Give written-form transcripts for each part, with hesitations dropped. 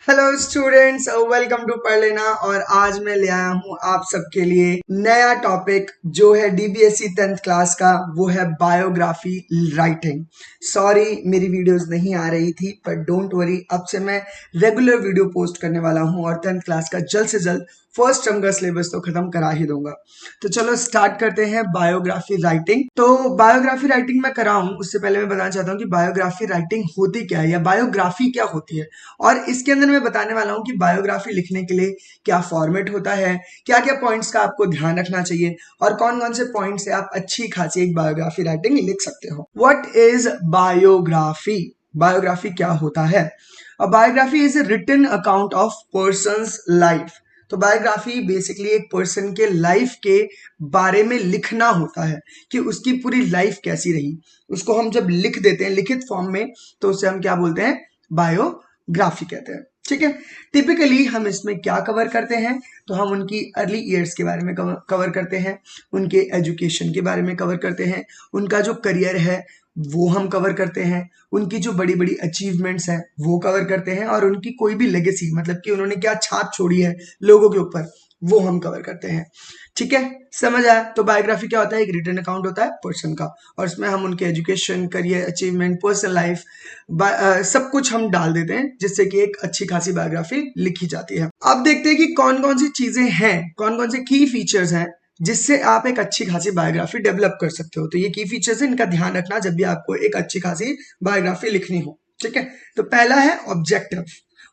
Hello students, welcome to पढ़ लेना। और आज मैं ले आया हूँ आप सबके लिए नया टॉपिक जो है डीबीएससी 10th क्लास का, वो है बायोग्राफी राइटिंग। सॉरी मेरी वीडियोस नहीं आ रही थी, पर डोंट वरी, अब से मैं रेगुलर वीडियो पोस्ट करने वाला हूँ और 10th क्लास का जल्द से जल्द फर्स्ट टर्म का सिलेबस तो खत्म करा ही दूंगा। तो चलो स्टार्ट करते हैं बायोग्राफी राइटिंग। तो बायोग्राफी राइटिंग मैं कराऊं उससे पहले मैं बताना चाहता हूँ कि बायोग्राफी राइटिंग होती क्या है या बायोग्राफी क्या होती है। और इसके अंदर मैं बताने वाला हूं कि बायोग्राफी लिखने के लिए क्या फॉर्मेट होता है, क्या क्या पॉइंट्स का आपको ध्यान रखना चाहिए और कौन कौन से पॉइंट से आप अच्छी खासी एक बायोग्राफी राइटिंग लिख सकते हो। What is biography? बायोग्राफी क्या होता है? A biography is a written account of person's life. तो बायोग्राफी बेसिकली एक पर्सन के लाइफ के बारे में लिखना होता है कि उसकी पूरी लाइफ कैसी रही। उसको हम जब लिख देते हैं लिखित फॉर्म में, तो उसे हम क्या बोलते हैं? बायोग्राफी कहते हैं। ठीक है। टिपिकली हम इसमें क्या कवर करते हैं? तो हम उनकी अर्ली ईयर्स के बारे में कवर करते हैं, उनके एजुकेशन के बारे में कवर करते हैं, उनका जो करियर है वो हम कवर करते हैं, उनकी जो बड़ी बड़ी अचीवमेंट्स हैं वो कवर करते हैं, और उनकी कोई भी लेगेसी, मतलब कि उन्होंने क्या छाप छोड़ी है लोगों के ऊपर, वो हम कवर करते हैं। ठीक है, समझ आया? तो बायोग्राफी क्या होता है? एक रिटन अकाउंट होता है पर्सन का, और उसमें हम उनके education, career, achievement, personal life, सब कुछ हम डाल देते हैं, जिससे कि एक अच्छी खासी बायोग्राफी लिखी जाती है। अब देखते हैं कि कौन कौन सी चीजें हैं, कौन कौन से की फीचर्स हैं जिससे आप एक अच्छी खासी बायोग्राफी डेवलप कर सकते हो। तो ये की फीचर्स है, इनका ध्यान रखना जब भी आपको एक अच्छी खासी बायोग्राफी लिखनी हो। ठीक है। तो पहला है ऑब्जेक्टिव।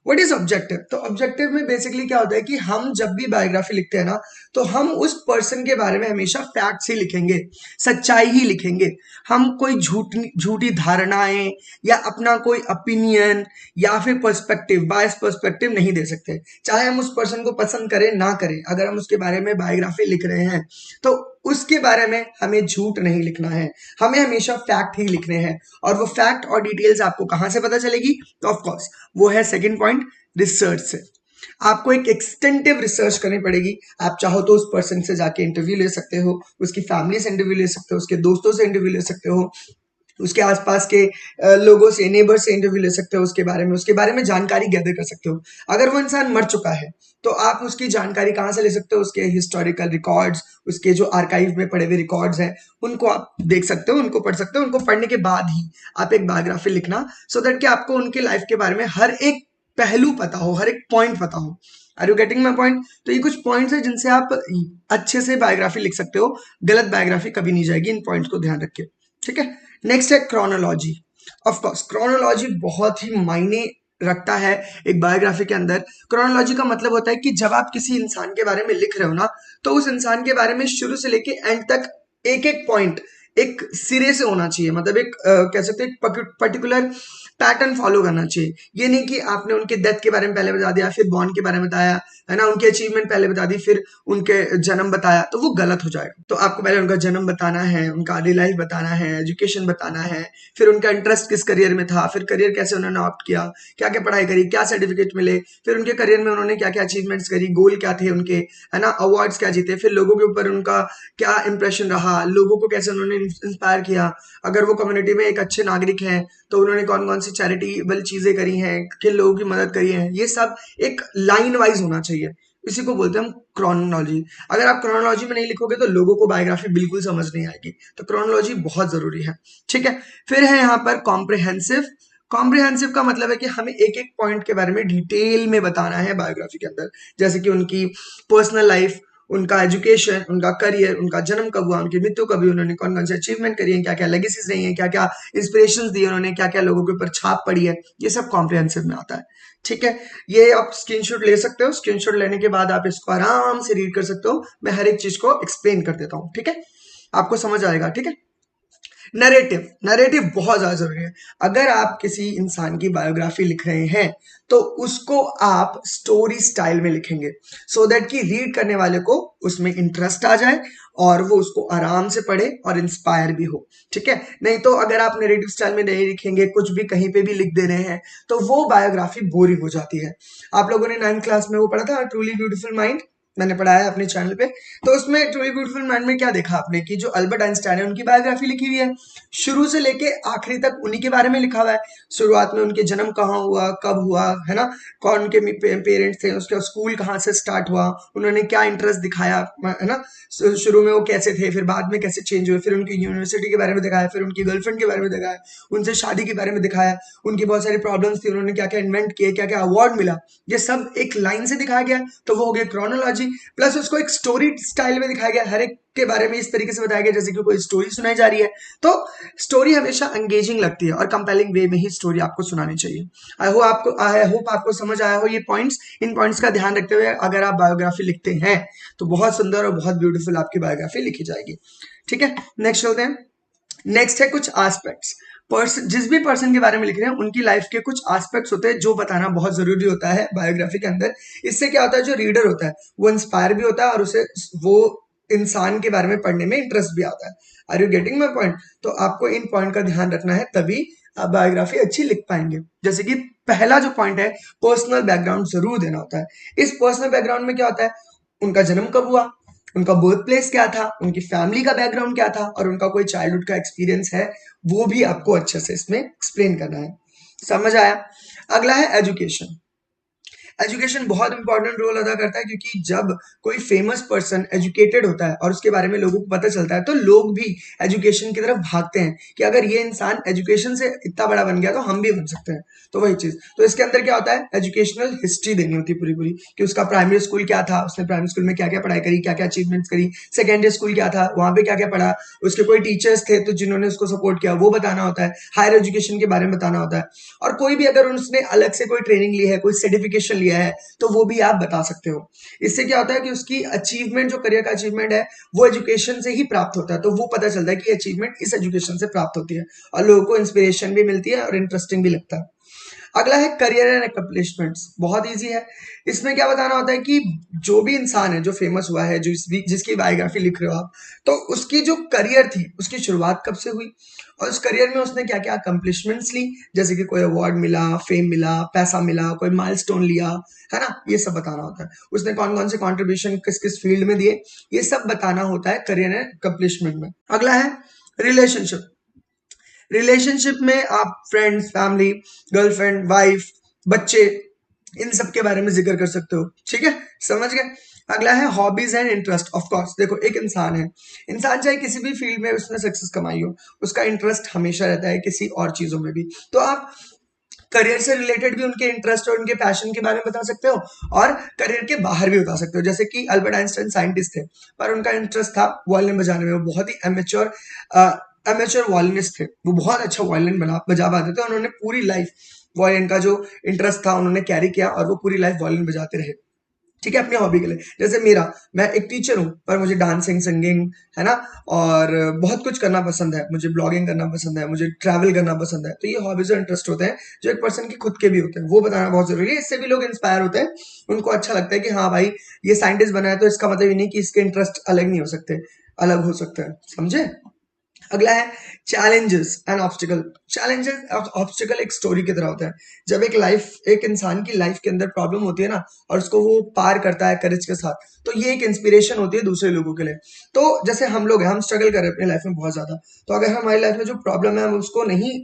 What is objective? तो ऑब्जेक्टिव में बेसिकली क्या होता है कि हम जब भी बायोग्राफी लिखते हैं ना, तो हम उस पर्सन के बारे में हमेशा फैक्ट्स ही लिखेंगे, सच्चाई ही लिखेंगे। हम कोई झूठी धारणाएं या अपना कोई ओपिनियन या फिर पर्सपेक्टिव, बायस पर्सपेक्टिव नहीं दे सकते। चाहे हम उस पर्सन को पसंद करें ना करें, अगर हम उसके बारे में बायोग्राफी लिख रहे हैं तो उसके बारे में हमें झूठ नहीं लिखना है, हमें हमेशा फैक्ट ही लिखने हैं। और वो फैक्ट और डिटेल्स आपको कहां से पता चलेगी? तो ऑफ कोर्स वो है सेकंड पॉइंट, रिसर्च से। आपको एक एक्सटेंटिव रिसर्च करनी पड़ेगी। आप चाहो तो उस पर्सन से जाके इंटरव्यू ले सकते हो, उसकी फैमिली से इंटरव्यू ले सकते हो, उसके दोस्तों से इंटरव्यू ले सकते हो, उसके आसपास के लोगों से, नेबर से इंटरव्यू ले सकते हो, उसके बारे में जानकारी गैदर कर सकते हो। अगर वो इंसान मर चुका है तो आप उसकी जानकारी कहाँ से ले सकते हो? उसके हिस्टोरिकल रिकॉर्ड्स, उसके जो आर्काइव में पड़े हुए रिकॉर्ड्स हैं उनको आप देख सकते हो, उनको पढ़ सकते हो। उनको पढ़ने के बाद ही आप एक बायोग्राफी लिखना, सो दैट कि आपको उनके लाइफ के बारे में हर एक पहलू पता हो, हर एक पॉइंट पता हो। Are you getting my point? तो ये कुछ पॉइंट्स है जिनसे आप अच्छे से बायोग्राफी लिख सकते हो। गलत बायोग्राफी कभी नहीं जाएगी, इन पॉइंट्स को ध्यान रख के। ठीक है। नेक्स्ट है क्रोनोलॉजी। ऑफ कोर्स क्रोनोलॉजी बहुत ही मायने रखता है एक बायोग्राफी के अंदर। क्रोनोलॉजी का मतलब होता है कि जब आप किसी इंसान के बारे में लिख रहे हो ना, तो उस इंसान के बारे में शुरू से लेके एंड तक एक एक पॉइंट एक सिरे से होना चाहिए। मतलब एक कह सकते हैं पर्टिकुलर पैटर्न फॉलो करना चाहिए। ये नहीं कि आपने उनके डेथ के बारे में पहले बता दिया, फिर बॉर्न के बारे में बताया, है ना, उनकी अचीवमेंट पहले बता दी, फिर उनके जन्म बताया, तो वो गलत हो जाएगा। तो आपको पहले उनका जन्म बताना है, उनका अर्ली लाइफ बताना है, एजुकेशन बताना है, फिर उनका इंटरेस्ट किस करियर में था, फिर करियर कैसे उन्होंने ऑप्ट किया, क्या क्या पढ़ाई करी, क्या सर्टिफिकेट मिले, फिर उनके करियर में उन्होंने क्या क्या अचीवमेंट्स करी, गोल क्या थे उनके, है ना, अवार्ड्स क्या जीते, फिर लोगों के ऊपर उनका क्या इंप्रेशन रहा, लोगों को कैसे उन्होंने इंस्पायर किया। अगर वो कम्युनिटी में एक अच्छे नागरिक हैं तो उन्होंने कौन कौन सी चैरिटेबल चीजें करी हैं, किन लोगों की मदद करी है, ये सब एक लाइन वाइज होना चाहिए। इसी को बोलते हैं हम क्रोनोलॉजी। अगर आप क्रोनोलॉजी में नहीं लिखोगे तो लोगों को बायोग्राफी बिल्कुल समझ नहीं आएगी। तो क्रोनोलॉजी बहुत जरूरी है। ठीक है। फिर है यहाँ पर कॉम्प्रिहेंसिव। कॉम्प्रिहेंसिव का मतलब है कि हमें एक एक पॉइंट के बारे में डिटेल में बताना है बायोग्राफी के अंदर। जैसे कि उनकी पर्सनल लाइफ, उनका एजुकेशन, उनका करियर, उनका जन्म कब हुआ, उनकी मृत्यु कब हुई, उन्होंने कौन कौन से अचीवमेंट करी है, क्या क्या लेगेसीज रही है, क्या क्या इंस्पिरेशन दिए उन्होंने, क्या क्या लोगों के ऊपर छाप पड़ी है, ये सब कॉम्प्रिहेंसिव में आता है। ठीक है। ये आप स्क्रीनशॉट ले सकते हो। स्क्रीनशॉट लेने के बाद आप इसको आराम से रीड कर सकते हो। मैं हर एक चीज को एक्सप्लेन कर देता हूँ। ठीक है, आपको समझ आएगा। ठीक है। नरेटिव। नरेटिव बहुत ज्यादा जरूरी है। अगर आप किसी इंसान की बायोग्राफी लिख रहे हैं तो उसको आप स्टोरी स्टाइल में लिखेंगे, सो दैट कि रीड करने वाले को उसमें इंटरेस्ट आ जाए और वो उसको आराम से पढ़े और इंस्पायर भी हो। ठीक है। नहीं तो अगर आप नरेटिव स्टाइल में नहीं लिखेंगे, कुछ भी कहीं पे भी लिख दे रहे हैं, तो वो बायोग्राफी बोरिंग हो जाती है। आप लोगों ने 9th क्लास में वो पढ़ा था, ट्रूली ब्यूटीफुल माइंड? मैंने पढ़ाया है अपने चैनल पे। तो उसमें ट्रूली ब्यूटीफुल माइंड में क्या देखा आपने कि जो अल्बर्ट आइंस्टाइन है उनकी बायोग्राफी लिखी हुई है, शुरू से लेके आखिरी तक उन्हीं के बारे में लिखा हुआ है। शुरुआत में उनके जन्म कहाँ हुआ, कब हुआ, है ना, कौन उनके पेरेंट्स थे, उसका स्कूल कहाँ से स्टार्ट हुआ, उन्होंने क्या इंटरेस्ट दिखाया, है ना, शुरू में वो कैसे थे, फिर बाद में कैसे चेंज हुए, फिर उनकी यूनिवर्सिटी के बारे में दिखाया, फिर उनकी गर्लफ्रेंड के बारे में दिखाया, उनसे शादी के बारे में दिखाया, उनकी बहुत सारी प्रॉब्लम्स थी, उन्होंने क्या क्या इन्वेंट किए, क्या क्या अवार्ड मिला, ये सब एक लाइन से दिखाया गया। तो वो हो गया क्रोनोलॉजी। प्लस उसको एक स्टोरी स्टाइल में दिखाया गया, हर एक के बारे में इस तरीके से बताया गया जैसे कि कोई स्टोरी सुनाई जा रही है। तो स्टोरी हमेशा एंगेजिंग लगती है और कंपेलिंग वे में ही स्टोरी आपको सुनानी चाहिए। आई होप आपको समझ आया हो ये पॉइंट्स। इन पॉइंट्स का ध्यान रखते हुए अगर आप बायोग्राफी लिखते हैं तो बहुत सुंदर और बहुत ब्यूटीफुल आपकी बायोग्राफी लिखी जाएगी। ठीक है, नेक्स्ट चलते हैं। नेक्स्ट है कुछ एस्पेक्ट्स। जिस भी पर्सन के बारे में लिख रहे हैं उनकी लाइफ के कुछ एस्पेक्ट्स होते हैं जो बताना बहुत जरूरी होता है बायोग्राफी के अंदर। इससे क्या होता है, जो रीडर होता है वो इंस्पायर भी होता है और उसे वो इंसान के बारे में पढ़ने में इंटरेस्ट भी आता है। Are you getting my point? तो आपको इन पॉइंट का ध्यान रखना है, तभी आप बायोग्राफी अच्छी लिख पाएंगे। जैसे कि पहला जो पॉइंट है, पर्सनल बैकग्राउंड जरूर देना होता है। इस पर्सनल बैकग्राउंड में क्या होता है, उनका जन्म कब हुआ, उनका बर्थ प्लेस क्या था, उनकी फैमिली का बैकग्राउंड क्या था, और उनका कोई चाइल्डहुड का एक्सपीरियंस है वो भी आपको अच्छे से इसमें एक्सप्लेन करना है। समझ आया? अगला है एजुकेशन। एजुकेशन बहुत इंपॉर्टेंट रोल अदा करता है, क्योंकि जब कोई फेमस पर्सन एजुकेटेड होता है और उसके बारे में लोगों को पता चलता है तो लोग भी एजुकेशन की तरफ भागते हैं कि अगर ये इंसान एजुकेशन से इतना बड़ा बन गया तो हम भी बन सकते हैं। तो वही चीज, तो इसके अंदर क्या होता है, एजुकेशनल हिस्ट्री देनी होती है पूरी पूरी, कि उसका प्राइमरी स्कूल क्या था, उसने प्राइमरी स्कूल में क्या क्या पढ़ाई करी, क्या क्या अचीवमेंट्स करी, सेकेंडरी स्कूल क्या था, वहां पे क्या क्या पढ़ा, उसके कोई टीचर्स थे तो जिन्होंने उसको सपोर्ट किया वो बताना होता है, हायर एजुकेशन के बारे में बताना होता है। और कोई भी अगर उसने अलग से कोई ट्रेनिंग ली है, कोई सर्टिफिकेशन लिया है, तो वो भी आप बता सकते हो। इससे क्या होता है कि उसकी अचीवमेंट, जो करियर का अचीवमेंट है, वो एजुकेशन से ही प्राप्त होता है, तो वो पता चलता है कि अचीवमेंट इस एजुकेशन से प्राप्त होती है, और लोगों को इंस्पिरेशन भी मिलती है और इंटरेस्टिंग भी लगता है। अगला है करियर एंड अकम्पलिशमेंट्स। बहुत इजी है। इसमें क्या बताना होता है कि जो भी इंसान है जो फेमस हुआ है, जिसकी बायोग्राफी लिख रहे हो आप, तो उसकी जो करियर थी उसकी शुरुआत कब से हुई, और उस करियर में उसने क्या क्या अकम्पलिशमेंट्स ली, जैसे कि कोई अवार्ड मिला, फेम मिला, पैसा मिला, कोई माइलस्टोन लिया, है ना, ये सब बताना होता है। उसने कौन कौन से कॉन्ट्रीब्यूशन किस किस फील्ड में दिए, ये सब बताना होता है करियर एंड अकम्पलिशमेंट में। अगला है रिलेशनशिप। रिलेशनशिप में आप फ्रेंड्स, फैमिली, गर्लफ्रेंड, वाइफ, बच्चे, इन सब के बारे में जिक्र कर सकते हो। ठीक है, समझ गए? अगला है hobbies and interest. Of course देखो, एक इंसान है, इंसान चाहे किसी भी फील्ड में उसने सक्सेस कमाई हो, उसका इंटरेस्ट हमेशा रहता है किसी और चीजों में भी। तो आप करियर से रिलेटेड भी उनके इंटरेस्ट और उनके पैशन के बारे में बता सकते हो, और करियर के बाहर भी बता सकते हो। जैसे कि अल्बर्ट आइंस्टाइन साइंटिस्ट थे, पर उनका इंटरेस्ट था वायलिन बजाने में, वो बहुत ही एमेच्योर वायलिनिस्ट थे, वो बहुत अच्छा वायलिन बजा पाते थे। उन्होंने पूरी लाइफ वायलिन का जो इंटरेस्ट था उन्होंने कैरी किया, और वो पूरी लाइफ वायलिन बजाते रहे। ठीक है, अपनी हॉबी के लिए। जैसे मैं एक टीचर हूँ, पर मुझे डांसिंग, सिंगिंग, है ना, और बहुत कुछ करना पसंद है, मुझे ब्लॉगिंग करना पसंद है, मुझे ट्रैवल करना पसंद है। तो ये हॉबीज और इंटरेस्ट होते हैं जो एक पर्सन के खुद के भी होते हैं, वो बताना बहुत जरूरी है। इससे भी लोग इंस्पायर होते हैं, उनको अच्छा लगता है कि हाँ भाई ये साइंटिस्ट बना है, तो इसका मतलब ये नहीं कि इसके इंटरेस्ट अलग नहीं हो सकते, अलग हो सकते हैं। समझे? अगला है challenges and obstacle. Challenges obstacle एक स्टोरी की तरह होता है। जब एक इंसान की लाइफ के अंदर प्रॉब्लम होती है ना, और उसको वो पार करता है करेज के साथ, तो ये एक इंस्पिरेशन होती है दूसरे लोगों के लिए। तो जैसे हम लोग हैं, हम स्ट्रगल कर रहे हैं अपनी लाइफ में बहुत ज्यादा, तो अगर हमारी लाइफ में जो प्रॉब्लम है हम उसको नहीं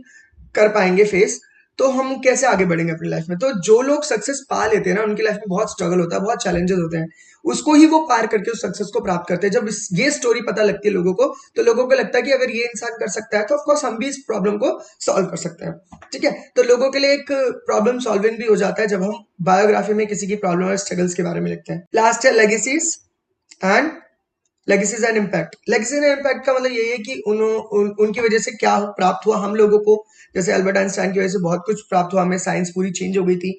कर पाएंगे फेस, तो हम कैसे आगे बढ़ेंगे अपनी लाइफ में? तो जो लोग सक्सेस पा लेते हैं ना, उनकी लाइफ में बहुत स्ट्रगल होता है, बहुत चैलेंजेस होते हैं, उसको ही वो पार करके उस सक्सेस को प्राप्त करते हैं। जब ये स्टोरी पता लगती है लोगों को, तो लोगों को लगता है कि अगर ये इंसान कर सकता है तो ऑफकोर्स हम भी इस प्रॉब्लम को सॉल्व कर सकते हैं। ठीक है, तो लोगों के लिए एक प्रॉब्लम सॉल्विंग भी हो जाता है जब हम बायोग्राफी में किसी की प्रॉब्लम और स्ट्रगल्स के बारे में लिखते हैं। लास्ट है legacies and legacies and impact. Legacy and impact का मतलब यही है कि उनकी वजह से क्या प्राप्त हुआ हम लोगों को। जैसे अल्बर्ट आइंस्टाइन की वजह से बहुत कुछ प्राप्त हुआ हमें, साइंस पूरी चेंज हो गई थी।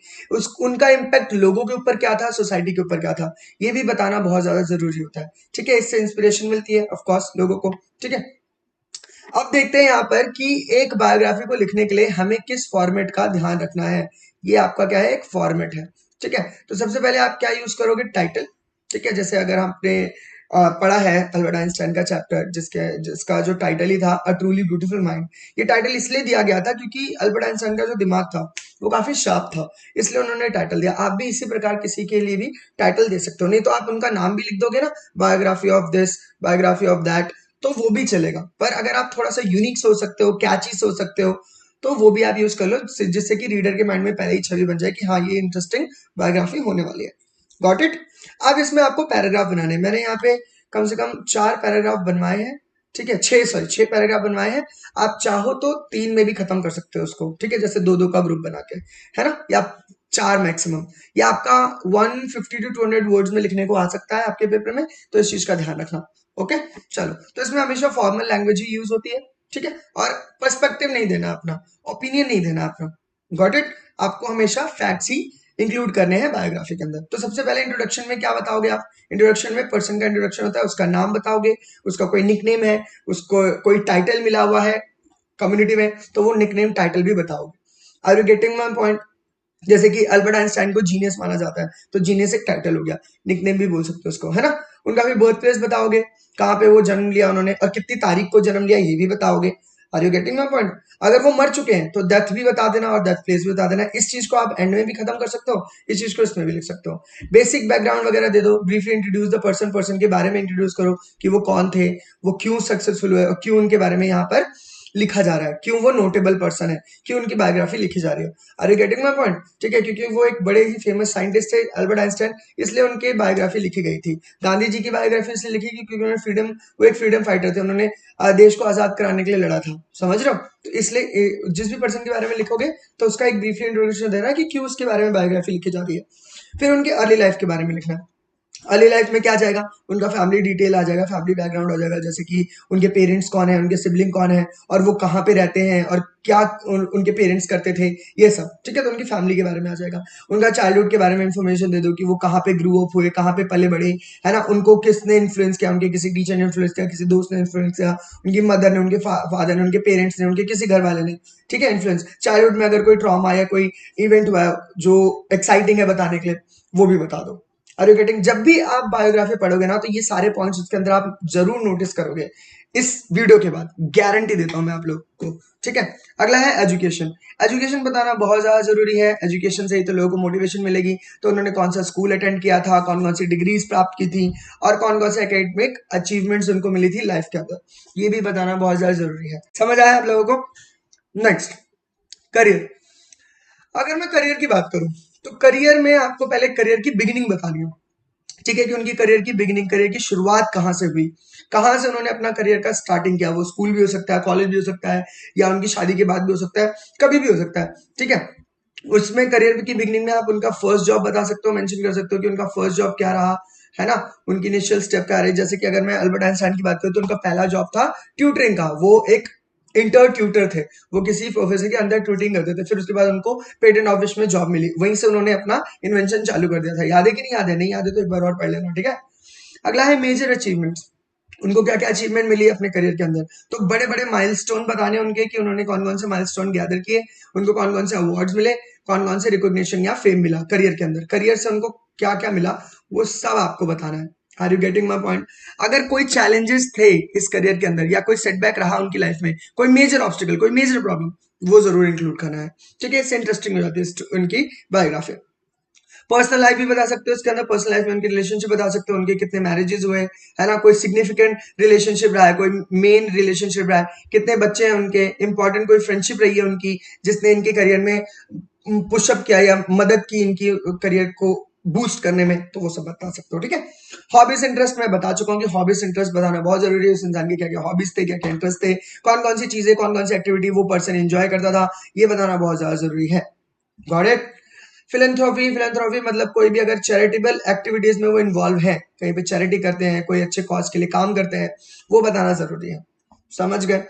उनका इम्पैक्ट लोगों के ऊपर क्या था, सोसाइटी के ऊपर क्या था, ये भी बताना बहुत ज्यादा जरूरी होता है। ठीक है, इससे इंस्पिरेशन मिलती है ऑफकोर्स लोगों को। ठीक है, अब देखते हैं यहाँ पर कि एक बायोग्राफी को लिखने के लिए हमें किस फॉर्मेट का ध्यान रखना है। ये आपका क्या है, एक फॉर्मेट है। ठीक है, तो सबसे पहले आप क्या यूज करोगे, टाइटल। ठीक है, जैसे अगर आपने पढ़ा है अल्बर्ट आइंस्टाइन का चैप्टर जिसका जो टाइटल ही था अ ट्रूली ब्यूटीफुल माइंड। ये टाइटल इसलिए दिया गया था क्योंकि अल्बर्ट आइंस्टाइन का जो दिमाग था वो काफी शार्प था, इसलिए उन्होंने टाइटल दिया। आप भी इसी प्रकार किसी के लिए भी टाइटल दे सकते हो, नहीं तो आप उनका नाम भी लिख दोगे ना, biography of this, biography of that, तो वो भी चलेगा। पर अगर आप थोड़ा सा यूनिक सोच सकते हो, कैची सोच सकते हो, तो वो भी आप यूज कर लो, जिससे कि रीडर के माइंड में पहले ही छवि बन जाए कि हाँ ये इंटरेस्टिंग बायोग्राफी होने वाली है। Got it. अब इसमें आपको पैराग्राफ बनाने हैं। मैंने यहाँ पे कम से कम 4 पैराग्राफ बनवाए हैं, ठीक है, 6 पैराग्राफ बनवाए हैं। आप चाहो तो 3 में भी खत्म कर सकते हो उसको, ठीक है, जैसे 2-2 का ग्रुप बना के, है ना, या 4 मैक्सिमम, या आपका 150 टू 200 वर्ड्स में लिखने को आ सकता है आपके पेपर में, तो इस चीज का ध्यान रखना। ओके, चलो, तो इसमें हमेशा फॉर्मल लैंग्वेज ही यूज होती है, ठीक है, और पर्सपेक्टिव नहीं देना अपना, ओपिनियन नहीं देना अपना। Got it. आपको हमेशा फैक्ट्स ही इंक्लूड करने हैं बायोग्राफी के अंदर। तो सबसे पहले इंट्रोडक्शन में क्या बताओगे आप? इंट्रोडक्शन में पर्सन का इंट्रोडक्शन होता है, उसका नाम बताओगे, उसका कोई निकनेम है, उसको कोई टाइटल मिला हुआ है कम्युनिटी में, तो वो निकनेम टाइटल भी बताओगे। Are you getting my point? जैसे कि अल्बर्ट आइंस्टाइन को जीनियस माना जाता है, तो जीनियस एक टाइटल हो गया, निकनेम भी बोल सकते हो उसको, है ना। उनका भी बर्थ प्लेस बताओगे, कहाँ पे वो जन्म लिया उन्होंने और कितनी तारीख को जन्म लिया, ये भी बताओगे। Are you getting my point? अगर वो मर चुके हैं तो डेथ भी बता देना और डेथ प्लेस भी बता देना। इस चीज को आप एंड में भी खत्म कर सकते हो, इस चीज को इसमें भी लिख सकते हो। बेसिक बैकग्राउंड वगैरह दे दो, briefly introduce the person, person के बारे में इंट्रोड्यूस करो कि वो कौन थे, वो क्यों सक्सेसफुल हुए और क्यों उनके बारे में यहाँ पर लिखा जा रहा है, क्यों वो नोटेबल पर्सन है, क्यों उनकी बायोग्राफी लिखी जा रही है। Are you getting my point? ठीक है, क्योंकि वो एक बड़े ही फेमस साइंटिस्ट थे अल्बर्ट आइंस्टाइन, इसलिए उनकी बायोग्राफी लिखी गई थी। गांधी जी की बायोग्राफी इसलिए लिखी क्योंकि उन्होंने वो एक फ्रीडम फाइटर थे, उन्होंने देश को आजाद कराने के लिए लड़ा था, समझ रहे हो। तो इसलिए जिस भी पर्सन के बारे में लिखोगे तो उसका एक ब्रीफली इंट्रोडक्शन देना है कि क्यों उसके बारे में बायोग्राफी लिखी जा रही है। फिर उनके अर्ली लाइफ के बारे में लिखना है। अर्ली लाइफ में क्या जाएगा, उनका फैमिली डिटेल आ जाएगा, फैमिली बैकग्राउंड हो जाएगा, जैसे कि उनके पेरेंट्स कौन है, उनके सिबलिंग कौन है, और वो कहाँ पे रहते हैं और क्या उनके पेरेंट्स करते थे, ये सब, ठीक है। तो उनकी फैमिली के बारे में आ जाएगा। उनका चाइल्डहुड के बारे में इंफॉर्मेशन दे दो कि वो कहाँ पे ग्रो अप हुए, कहाँ पे पले बड़े, है ना, उनको किसने इन्फ्लुएंस किया, उनके किसी टीचर ने इन्फ्लुएंस किया, किसी दोस्त ने इन्फ्लुएंस किया, उनकी मदर ने, उनके फादर ने, उनके पेरेंट्स ने, उनके किसी घर वाले ने, ठीक है, इन्फ्लुएंस। चाइल्डहुड में अगर कोई ट्रॉमा या कोई इवेंट हुआ है जो एक्साइटिंग है बताने के लिए, वो भी बता दो। Are you getting? जब भी आप बायोग्राफी पढ़ोगे ना, तो ये सारे पॉइंट्स उसके अंदर आप जरूर नोटिस करोगे इस वीडियो के बाद, गारंटी देता हूं मैं आप लोग को, ठीक है। अगला है एजुकेशन। एजुकेशन बताना बहुत ज्यादा जरूरी है, एजुकेशन से ही तो लोगों को मोटिवेशन मिलेगी। तो उन्होंने कौन सा स्कूल अटेंड किया था, कौन कौन सी डिग्रीज प्राप्त की थी, और कौन कौन से एकेडमिक अचीवमेंट्स उनको मिली थी लाइफ के अंदर, ये भी बताना बहुत ज्यादा जरूरी है। समझ आया आप लोगों को? Next, career. अगर मैं करियर की बात करूं, तो करियर में आपको पहले करियर की बिगिनिंग बतानी है, ठीक है, कि उनकी करियर की बिगिनिंग, करियर की शुरुआत कहाँ से हुई, कहाँ से उन्होंने अपना करियर का स्टार्टिंग किया। वो स्कूल भी हो सकता है, कॉलेज भी हो सकता है, या उनकी शादी के बाद भी हो सकता है, कभी भी हो सकता है, ठीक है। उसमें करियर की बिगिनिंग में आप उनका फर्स्ट जॉब बता सकते हो, मेंशन कर सकते हो कि उनका फर्स्ट जॉब क्या रहा, है ना, उनकी इनिशियल स्टेप क्या रही। जैसे कि अगर मैं अल्बर्ट आइंस्टाइन की बात करूं तो उनका पहला जॉब था ट्यूटरिंग का, वो एक इंटर ट्यूटर थे, वो किसी प्रोफेसर के अंदर ट्यूटिंग करते थे। फिर उसके बाद उनको पेटेंट ऑफिस में जॉब मिली, वहीं से उन्होंने अपना इन्वेंशन चालू कर दिया था। याद है कि नहीं याद है? नहीं याद है तो एक बार और पढ़ लेना, ठीक है। अगला है मेजर अचीवमेंट्स। उनको क्या क्या अचीवमेंट मिली अपने करियर के अंदर, तो बड़े बड़े माइलस्टोन बताने उनके कि उन्होंने कौन कौन से माइलस्टोन गैदर किए, उनको कौन कौन से अवार्ड्स मिले, कौन कौन से रिकॉग्निशन या फेम मिला करियर के अंदर, करियर से उनको क्या क्या मिला, वो सब आपको बताना है। Are you getting my point? अगर कोई चैलेंजेस थे इस करियर के अंदर, या कोई सेटबैक रहा उनकी लाइफ में, कोई मेजर ऑब्स्टिकल, कोई मेजर प्रॉब्लम, वो जरूर इंक्लूड करना है, ठीक है। इससे इंटरेस्टिंग हो जाती है उनकी बायोग्राफी। पर्सनल लाइफ भी बता सकते हो इसके अंदर, पर्सनल लाइफ में उनके रिलेशनशिप बता सकते हो, उनके कितने मैरिजेस हुए, है ना, कोई सिग्निफिकेंट रिलेशनशिप रहा है, कोई मेन रिलेशनशिप रहा है, कितने बच्चे हैं उनके, इंपॉर्टेंट कोई फ्रेंडशिप रही है उनकी जिसने इनके करियर में पुशअप किया या मदद की इनकी करियर को बूस्ट करने में, तो वो सब बता सकते हो, ठीक है। हॉबीज इंटरेस्ट मैं बता चुका हूँ कि हॉबीज इंटरेस्ट बताना बहुत जरूरी है। उस इंसान के क्या क्या हॉबीज थे, क्या क्या इंटरेस्ट थे, कौन कौन सी चीजें, कौन कौन सी एक्टिविटी वो पर्सन एंजॉय करता था, ये बताना बहुत ज्यादा जरूरी है। Got it? फिलेंथ्रोपी, फिलेंथ्रोपी मतलब कोई भी अगर चैरिटेबल एक्टिविटीज में वो इन्वॉल्व है, कहीं पे चैरिटी करते हैं, कोई अच्छे कॉज के लिए काम करते हैं, वो बताना जरूरी है। समझ गए?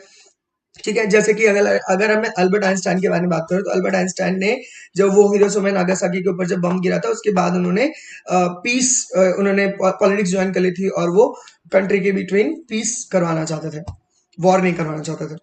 ठीक है। जैसे कि अगर अगर मैं अल्बर्ट आइंस्टाइन के बारे में बात करूं, तो अल्बर्ट आइंस्टाइन ने जब वो हिरोशिमा नागासाकी के ऊपर जब बम गिरा था, उसके बाद उन्होंने पीस, उन्होंने पॉलिटिक्स ज्वाइन कर ली थी, और वो कंट्री के बिटवीन पीस करवाना चाहते थे, वॉर नहीं करवाना चाहते थे।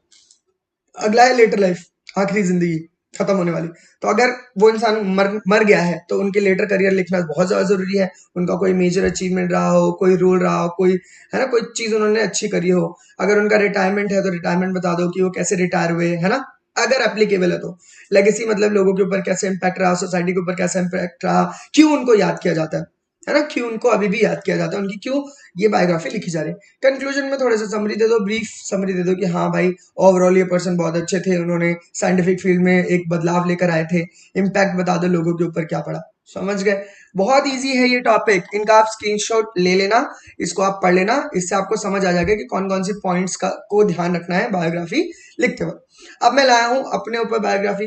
अगला है लेटर लाइफ, आखिरी जिंदगी। खत्म होने वाली। तो अगर वो इंसान मर गया है तो उनके लेटर करियर लिखना बहुत ज़्यादा ज़रूरी है। उनका कोई मेजर अचीवमेंट रहा हो, कोई रोल रहा हो, कोई है ना, कोई चीज़ उन्होंने अच्छी करी हो। अगर उनका रिटायरमेंट है तो रिटायरमेंट बता दो कि वो कैसे रिटायर हुए, है ना? अगर एप्लीकेबल है तो। लेगेसी मतलब लोगों के ऊपर कैसे इम्पैक्ट रहा, सोसाइटी के ऊपर कैसा इम्पैक्ट रहा, क्यों उनको याद किया जाता है ना? क्यों उनको अभी भी याद किया जाता है, उनकी क्यों ये बायोग्राफी लिखी जा रही है। कंक्लूजन में थोड़ा सा समरी दे दो, ब्रीफ समरी दे दो कि हाँ भाई ओवरऑल ये पर्सन बहुत अच्छे थे, उन्होंने साइंटिफिक फील्ड में एक बदलाव लेकर आए थे। इम्पैक्ट बता दो लोगों के ऊपर क्या पड़ा। समझ गए? बहुत इजी है ये टॉपिक, इनका आप स्क्रीनशॉट ले लेना, इसको आप पढ़ लेना, इससे आपको समझ आ जाएगा कि कौन कौन सी पॉइंट्स का को ध्यान रखना है बायोग्राफी लिखते वक्त। अब मैं लाया हूं अपने ऊपर biography.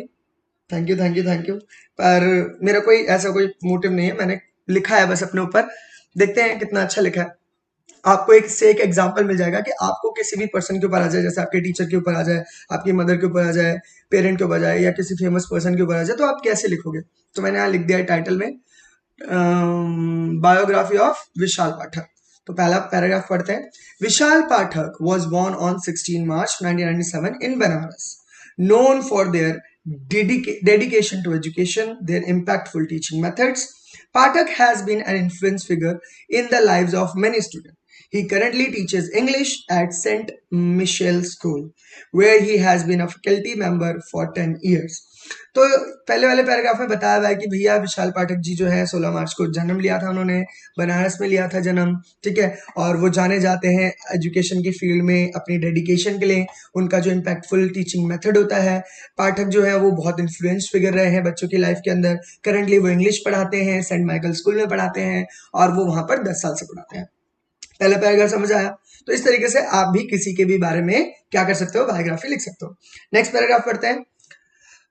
Thank you thank you thank you. पर मेरा कोई ऐसा कोई मोटिव नहीं है, मैंने लिखा है बस अपने ऊपर। देखते हैं कितना अच्छा लिखा है। आपको एक से एक एग्जांपल मिल जाएगा कि आपको किसी भी पर्सन के ऊपर आ जाए, जैसे आपके टीचर के ऊपर आ जाए, आपकी मदर के ऊपर आ जाए, पेरेंट के ऊपर आ जाए, या किसी फेमस पर्सन के ऊपर आ जाए, तो आप कैसे लिखोगे। तो मैंने यहाँ लिख दिया है टाइटल में, बायोग्राफी ऑफ विशाल पाठक। तो पहला पैराग्राफ पढ़ते हैं। विशाल पाठक was born on 16 March 1997 in Banaras, known for their dedication to education, their impactful teaching methods. Pathak has been an influence figure in the lives of many students. He currently teaches English at St. Michel School, where he has been a faculty member for 10 years. तो पहले वाले paragraph में बताया हुआ है कि भैया विशाल पाठक जी जो है 16 मार्च को जन्म लिया था उन्होंने, बनारस में लिया था जन्म, ठीक है। और वो जाने जाते हैं एजुकेशन की फील्ड में अपनी डेडिकेशन के लिए, उनका जो इम्पैक्टफुल टीचिंग मेथड होता है। पाठक जो है वो बहुत इन्फ्लुएंस फिगर रहे हैं बच्चों की लाइफ के अंदर। करंटली वो इंग्लिश पढ़ाते हैं, सेंट माइकल स्कूल में पढ़ाते हैं, और वो वहां पर 10 साल से पढ़ाते हैं। पहला पैराग्राफ समझ आया? तो इस तरीके से आप भी किसी के भी बारे में क्या कर सकते हो, बायोग्राफी लिख सकते हो। नेक्स्ट पैराग्राफ पढ़ते हैं।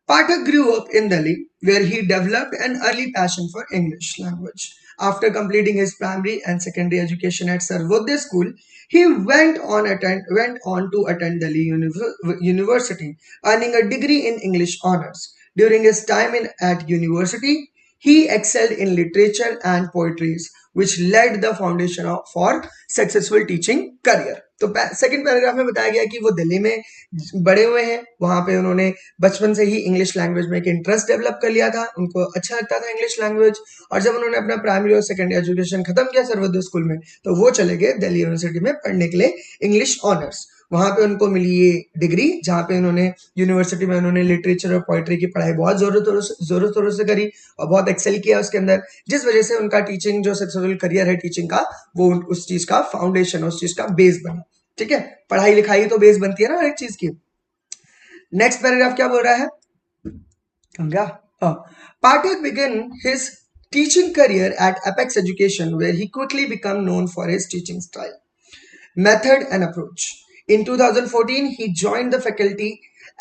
Pathak grew up in Delhi, where he developed an early passion for English language. After completing his primary and secondary education at Sarvodaya School, he went on to attend Delhi University, earning a degree in English honors. During his time at university, he excelled in literature and poetry, which laid the foundation for successful teaching career. तो second paragraph में बताया गया कि वो दिल्ली में बड़े हुए हैं, वहां पे उन्होंने बचपन से ही इंग्लिश लैंग्वेज में एक इंटरेस्ट डेवलप कर लिया था, उनको अच्छा लगता था इंग्लिश लैंग्वेज। और जब उन्होंने अपना प्राइमरी और सेकेंडरी एजुकेशन खत्म किया सर्वोदय स्कूल में, तो वो चले गए दिल्ली यूनिवर्सिटी में पढ़ने के लिए इंग्लिश ऑनर्स। वहां पे उनको मिली ये डिग्री, जहाँ पे उन्होंने यूनिवर्सिटी में उन्होंने लिटरेचर और पोइट्री की पढ़ाई बहुत जोरों तोरों से करी और बहुत एक्सेल किया उसके अंदर, जिस वजह से उनका टीचिंग जो सक्सेसफुल करियर है टीचिंग का, वो उस चीज का फाउंडेशन, उस चीज का बेस बना। ठीक है, पढ़ाई लिखाई तो बेस बनती है ना हर एक चीज की। नेक्स्ट पैराग्राफ क्या बोल रहा है? Pathak began his teaching career at Apex Education, where he quickly became known for his teaching style, method, and approach. In 2014, he joined the faculty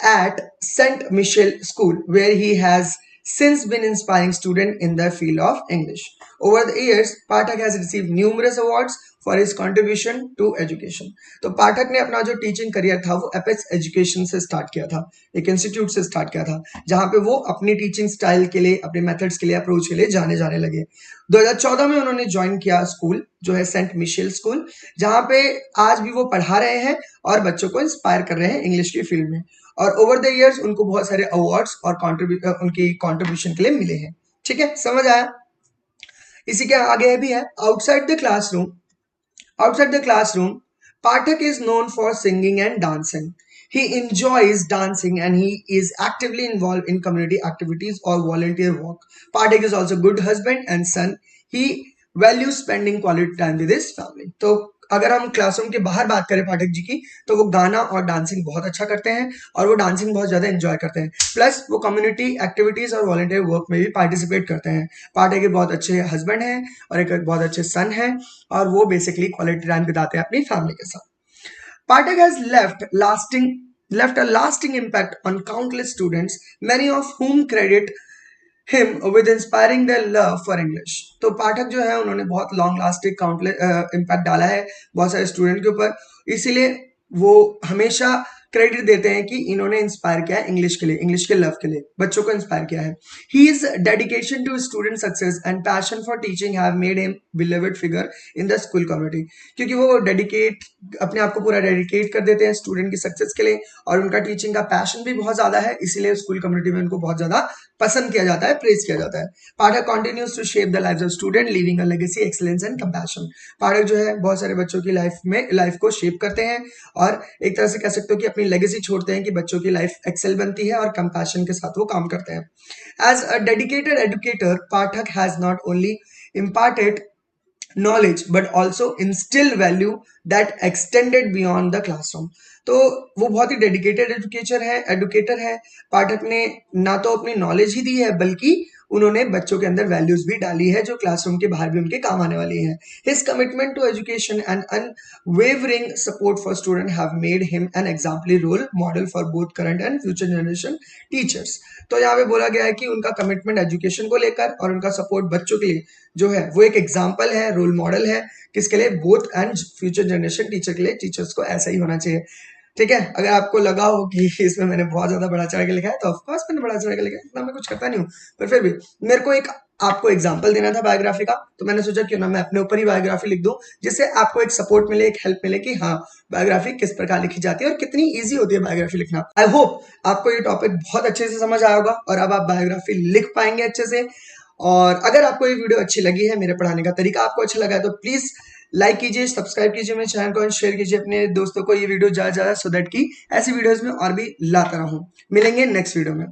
at St. Michel School, where he has since been inspiring students in the field of English. Over the years, Pathak has received numerous awards for his contribution to education. तो पाठक ने अपना जो teaching career था वो apex education से start किया था, एक इंस्टीट्यूट से स्टार्ट किया था, जहां पे वो अपनी टीचिंग स्टाइल के लिए, अपने मेथड्स के लिए, अप्रोच के लिए जाने लगे। 2014 में उन्होंने ज्वाइन किया स्कूल जो है सेंट मिशेल स्कूल, जहां पे आज भी वो पढ़ा रहे हैं और बच्चों को इंस्पायर कर रहे हैं इंग्लिश की फील्ड में। और ओवर द इयर्स उनको बहुत सारे अवार्ड्स और उनकी कॉन्ट्रीब्यूशन के लिए मिले हैं। ठीक है, समझ आया? इसी के आगे भी है, outside the classroom. Outside the classroom, Pathak is known for singing and dancing. He enjoys dancing and he is actively involved in community activities or volunteer work. Pathak is also a good husband and son. He values spending quality time with his family. तो अगर हम classroom के बाहर बात करें पाठक जी की, तो वो गाना और डांसिंग बहुत अच्छा करते हैं और वो डांसिंग बहुत ज़्यादा एंजॉय करते हैं। प्लस वो कम्युनिटी एक्टिविटीज़ और वॉलंटियर वर्क में भी पार्टिसिपेट करते हैं। पाठक के बहुत अच्छे हस्बैंड हैं और एक बहुत अच्छे सन हैं, और वो बेसिकली क्वालिटी टाइम बिताते हैं अपनी फैमिली के साथ। Pathak has left a lasting impact on countless students, many of whom credit him with inspiring their love for English. तो पाठक जो है उन्होंने बहुत लॉन्ग लास्टिंग काउंटलेस इम्पैक्ट डाला है बहुत सारे स्टूडेंट के ऊपर, इसीलिए वो हमेशा क्रेडिट देते हैं कि इन्होंने इंस्पायर किया है इंग्लिश के लिए, इंग्लिश के लव के लिए बच्चों को इंस्पायर किया है। He is dedication to student success and passion for teaching have made him believed figure in the school community. क्योंकि वो डेडिकेट अपने आप को पूरा डेडिकेट कर देते हैं स्टूडेंट की सक्सेस के लिए, और उनका टीचिंग का पैशन भी बहुत ज्यादा है, इसीलिए स्कूल कम्युनिटी में उनको बहुत ज्यादा पसंद किया जाता है, प्रेज किया जाता है। Pathak continues to shape the lives of student leaving a legacy excellence and compassion. Pathak जो है बहुत सारे बच्चों की लाइफ को शेप करते हैं और एक तरह से कह सकते हो कि अपनी लेगेसी छोड़ते हैं कि बच्चों की लाइफ एक्सेल बनती है, और कंपैशन के साथ वो काम करते हैं। As a dedicated educator, Pathak has not only imparted knowledge but also instill value that extended beyond the classroom। तो वो बहुत ही डेडिकेटेड एडुकेटर है। पाठक ने ना तो अपनी नॉलेज ही दी है, बल्कि उन्होंने बच्चों के अंदर वैल्यूज भी डाली है जो क्लासरूम के बाहर भी उनके काम आने वाली है। His commitment to education and unwavering support for student have made him an exemplary role model for both current and future generation teachers. तो यहाँ पे बोला गया है कि उनका कमिटमेंट एजुकेशन को लेकर और उनका सपोर्ट बच्चों के लिए जो है वो एक एग्जाम्पल है, रोल मॉडल है, किसके लिए? Both and future generation teacher के लिए। टीचर्स को ऐसा ही होना चाहिए। ठीक है, अगर आपको लगा हो कि इसमें मैंने बहुत ज्यादा बड़ा चढ़ा के लिखा है, तो ऑफकोर्स मैंने बड़ा चढ़ा के लिखा है, इतना मैं कुछ करता नहीं हूँ, पर फिर भी मेरे को एक आपको एग्जाम्पल देना था बायोग्राफी का, तो मैंने सोचा क्यों ना मैं अपने ऊपर ही बायोग्राफी लिख दूं, जिससे आपको एक सपोर्ट मिले, एक हेल्प मिले कि हाँ बायोग्राफी किस प्रकार लिखी जाती है और कितनी ईजी होती है बायोग्राफी लिखना। आई होप आपको ये टॉपिक बहुत अच्छे से समझ आया होगा और अब आप बायोग्राफी लिख पाएंगे अच्छे से। और अगर आपको ये वीडियो अच्छी लगी है, मेरे पढ़ाने का तरीका आपको अच्छा लगा है, तो प्लीज लाइक कीजिए, सब्सक्राइब कीजिए मेरे चैनल को और शेयर कीजिए अपने दोस्तों को ये वीडियो ज्यादा ज्यादा, सो दैट कि ऐसी वीडियोस में और भी लाता रहूं। मिलेंगे नेक्स्ट वीडियो में।